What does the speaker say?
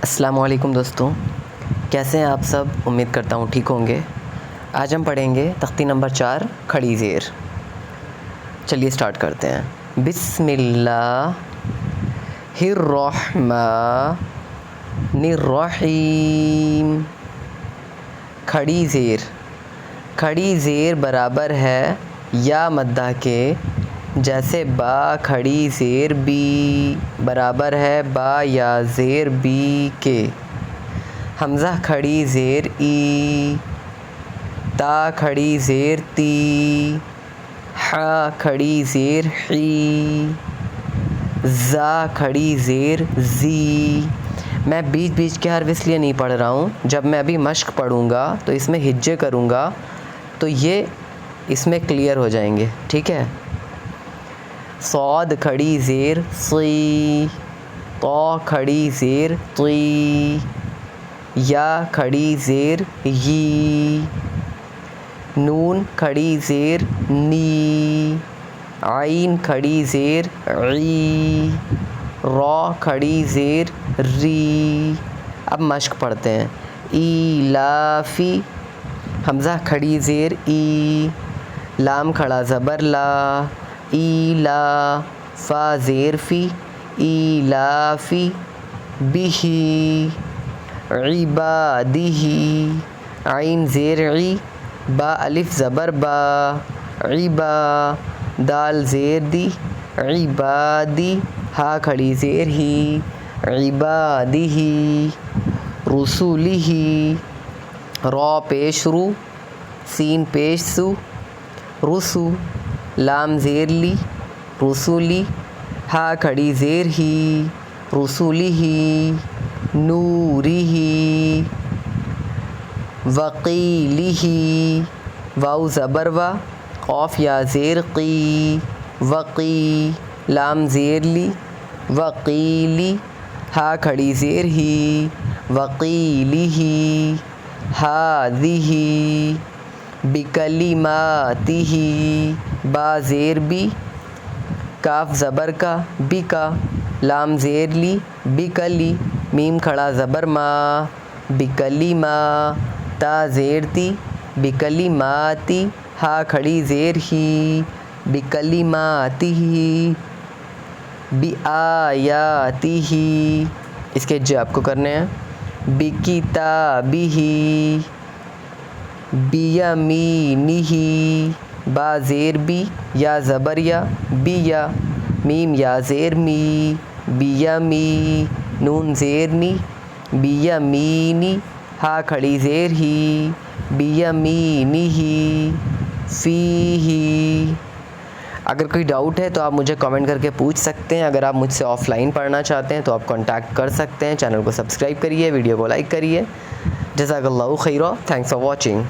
السلام علیکم دوستوں، کیسے ہیں آپ سب؟ امید کرتا ہوں ٹھیک ہوں گے۔ آج ہم پڑھیں گے تختی نمبر 4 کھڑی زیر۔ چلیے سٹارٹ کرتے ہیں۔ بسم اللہ الرحمن الرحیم۔ کھڑی زیر، کھڑی زیر برابر ہے یا مدہ کے، جیسے با کھڑی زیر بی برابر ہے با یا زیر بی کے۔ حمزہ کھڑی زیر ای، تا کھڑی زیر تی، حا کھڑی زیر حی، زا کھڑی زیر زی۔ میں بیچ بیچ کے حرف اس لیے نہیں پڑھ رہا ہوں، جب میں ابھی مشق پڑھوں گا تو اس میں ہجے کروں گا تو یہ اس میں کلیئر ہو جائیں گے، ٹھیک ہے۔ صاد کھڑی زیر صی، طا کھڑی زیر طی، یا کھڑی زیر یی، نون کھڑی زیر نی، عین کھڑی زیر عی، را کھڑی زیر ری۔ اب مشق پڑھتے ہیں۔ ایلافی، حمزہ کھڑی زیر ای، لام کھڑا زبر لا، ایلا، فا زیر فی، ایلافی، بہی، عبادہ، عین زیر عی، با الف زبر با، عبا، دال زیر دی، عبادی، ہا کھڑی زیر ہی، عبادہ، رسولہ، را پیش رو، سین پیش سو، رسو، لام زیر لی، رسولی، ہا کھڑی زیر ہی، رسولہ، نورہ، وقیلہ، واو زبر وا، قاف یا زیر قی، وقی، لام زیر لی، وقیلی، ہا کھڑی زیر ہی، وقیلہ، ہذہ، بکلماتہ، با زیر بی، کاف زبر کا، بی کا، لام زیر لی، بکلی، میم کھڑا زبر ما، بکلیما، تا زیر تی، بکلیماتی، ہا کھڑی زیر ہی، بکلیماتہ، بآیاتہ، اس کے ہجے آپ کو کرنے ہیں۔ بکتابہ، بیمینہ، با زیر بی، یا زبر یا، بیا، میم یا زیر می، بیمی، نون زیر نی، بیمینی، ہا کھڑی زیر ہی، بیمینہ، فیہ۔ اگر کوئی ڈاؤٹ ہے تو آپ مجھے کامنٹ کر کے پوچھ سکتے ہیں۔ اگر آپ مجھ سے آف لائن پڑھنا چاہتے ہیں تو آپ کانٹیکٹ کر سکتے ہیں۔ چینل کو سبسکرائب کریے، ویڈیو کو لائک کریے۔ جزاک اللہ خیرا، تھینکس فار واچنگ۔